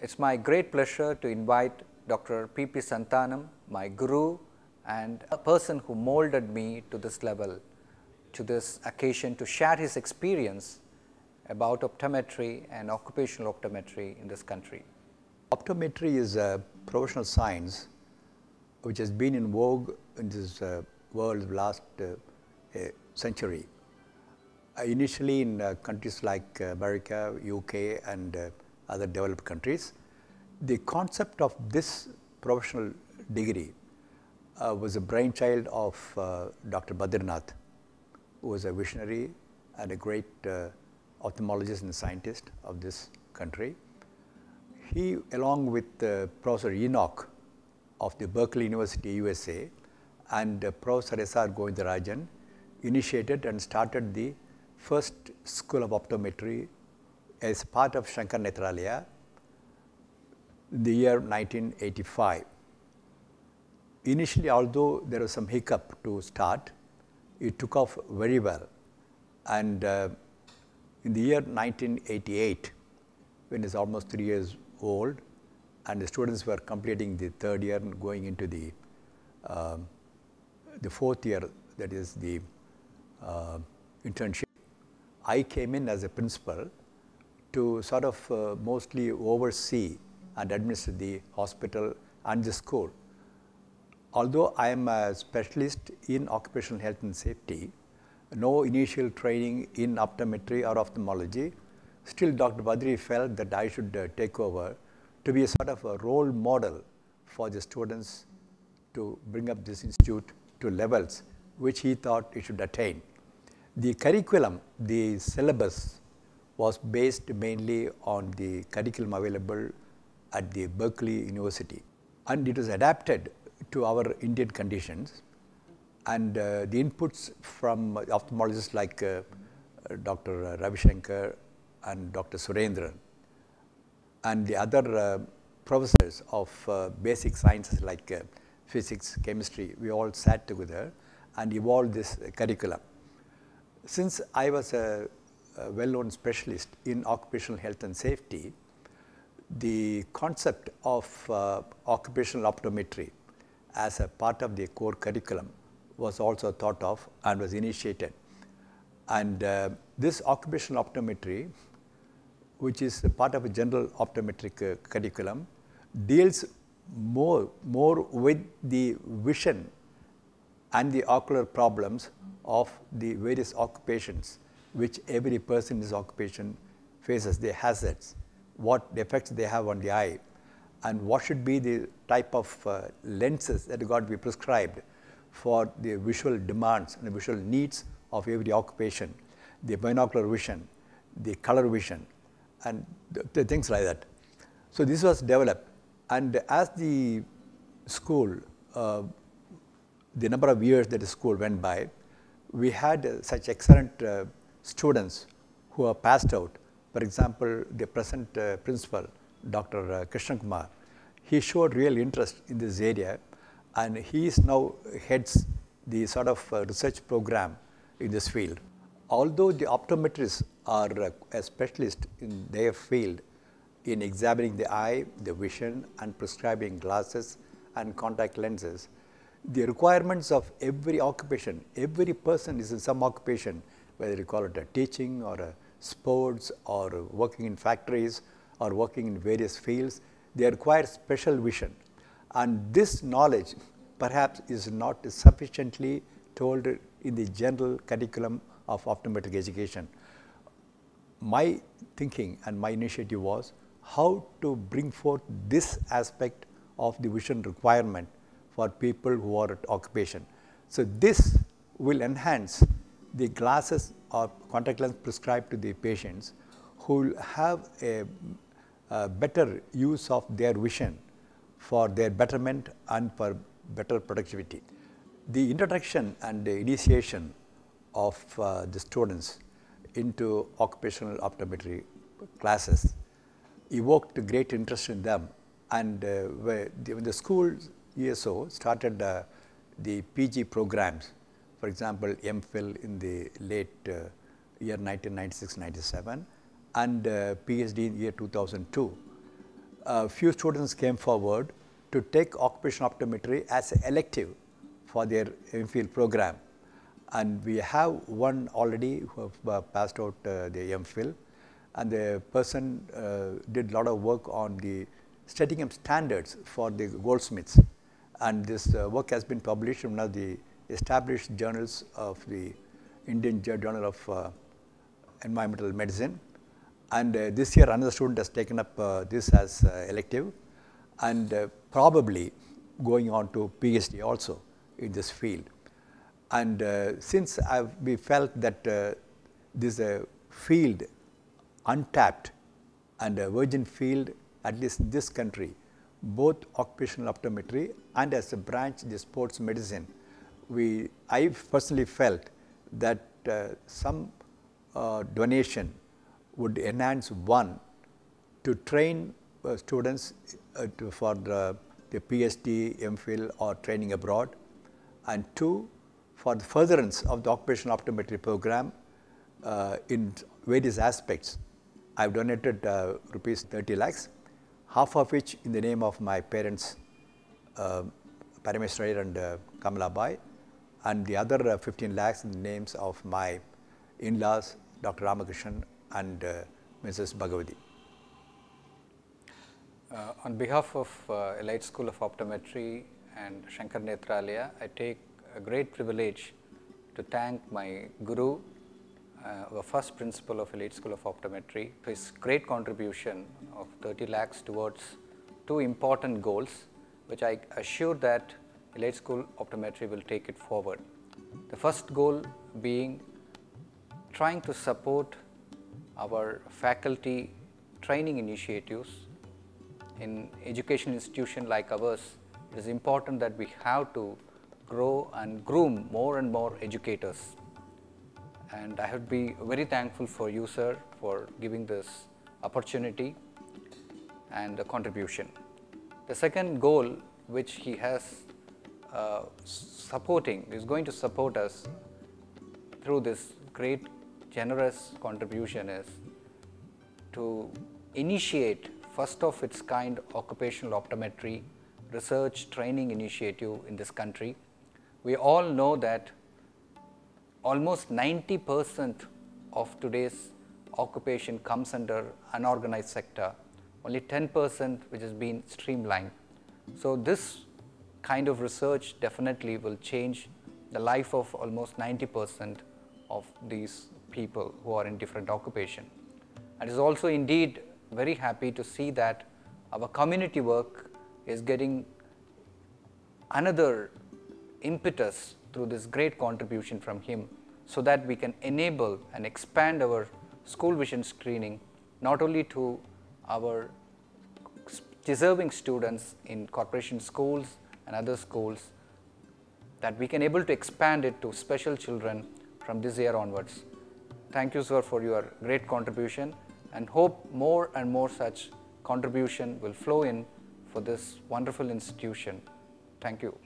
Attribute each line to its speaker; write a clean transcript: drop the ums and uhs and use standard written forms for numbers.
Speaker 1: It's my great pleasure to invite Dr. PP.Santanam, my guru and a person who molded me to this level, to this occasion to share his experience about optometry and occupational optometry in this country.
Speaker 2: Optometry is a professional science which has been in vogue in this world last century. Initially in countries like America, UK and other developed countries, the concept of this professional degree was a brainchild of Dr. Badrinath, who was a visionary and a great ophthalmologist and scientist of this country. He, along with Professor Enoch of the Berkeley University, USA, and Professor S.R. Govindarajan, initiated and started the first school of optometry as part of Shankar Nethralaya in the year 1985. Initially, although there was some hiccup to start, it took off very well. And in the year 1988, when it's almost 3 years old, and the students were completing the third year and going into the fourth year, that is the internship, I came in as a principal to sort of mostly oversee and administer the hospital and the school. Although I am a specialist in occupational health and safety, no initial training in optometry or ophthalmology, still Dr. Badri felt that I should take over to be a sort of a role model for the students to bring up this institute to levels which he thought it should attain. The curriculum, the syllabus was based mainly on the curriculum available at the Berkeley University, and it was adapted to our Indian conditions, and the inputs from ophthalmologists like Dr. Ravi Shankar and Dr. Surendran and the other professors of basic sciences like physics, chemistry, we all sat together and evolved this curriculum. Since I was a well-known specialist in occupational health and safety, the concept of occupational optometry as a part of the core curriculum was also thought of and was initiated. And this occupational optometry, which is a part of a general optometric curriculum, deals more with the vision and the ocular problems of the various occupations which every person in this occupation faces, the hazards, what effects they have on the eye, and what should be the type of lenses that got to be prescribed for the visual demands and the visual needs of every occupation, the binocular vision, the color vision, and the things like that. So this was developed, and as the school, the number of years that the school went by, we had such excellent students who are passed out. For example, the present principal, Dr. Krishna Kumar, he showed real interest in this area, and he is now heads the sort of research program in this field. Although the optometrists are a specialist in their field in examining the eye, the vision, and prescribing glasses and contact lenses, the requirements of every occupation, every person is in some occupation, whether you call it a teaching or a sports or working in factories or working in various fields, they require special vision. And this knowledge perhaps is not sufficiently told in the general curriculum of optometric education. My thinking and my initiative was how to bring forth this aspect of the vision requirement for people who are at occupation. So this will enhance the glasses or contact lens prescribed to the patients who will have a better use of their vision for their betterment and for better productivity. The introduction and the initiation of the students into occupational optometry classes evoked great interest in them, and when the school ESO started the PG programs, for example, MPhil in the late year 1996-97 and PhD in year 2002, a few students came forward to take occupational optometry as an elective for their MPhil program. And we have one already who have passed out the MPhil, and the person did a lot of work on the setting up standards for the goldsmiths. And this work has been published in one of the established journals of the Indian Journal of Environmental Medicine. And this year another student has taken up this as elective, and probably going on to PhD also in this field. And since we felt that this is a field untapped and a virgin field, at least in this country, both occupational optometry and as a branch the sports medicine, I personally felt that some donation would enhance, one, to train students for the PhD, MPhil or training abroad, and two, for the furtherance of the occupational optometry program in various aspects. I have donated rupees 30 lakhs, half of which in the name of my parents, Parameshwar and Kamala Bai, and the other 15 lakhs in the names of my in-laws, Dr. Ramakrishnan and Mrs. Bhagavati.
Speaker 1: On behalf of Elite School of Optometry and Shankar Netralaya, I take a great privilege to thank my Guru, the first principal of Elite School of Optometry, for his great contribution of 30 lakhs towards two important goals, which I assure that Elite School Optometry will take it forward. The first goal being trying to support our faculty training initiatives. In education institution like ours, it is important that we have to grow and groom more and more educators. And I would be very thankful for you, sir, for giving this opportunity and the contribution. The second goal which he has is going to support us through this great generous contribution is to initiate first of its kind occupational optometry research training initiative in this country. We all know that almost 90% of today's occupation comes under unorganized sector, only 10% which has been streamlined. So this kind of research definitely will change the life of almost 90% of these people who are in different occupation. And it is also indeed very happy to see that our community work is getting another impetus through this great contribution from him, so that we can enable and expand our school vision screening not only to our deserving students in corporation schools and other schools, that we can able to expand it to special children from this year onwards. Thank you, sir, for your great contribution, and hope more and more such contribution will flow in for this wonderful institution. Thank you.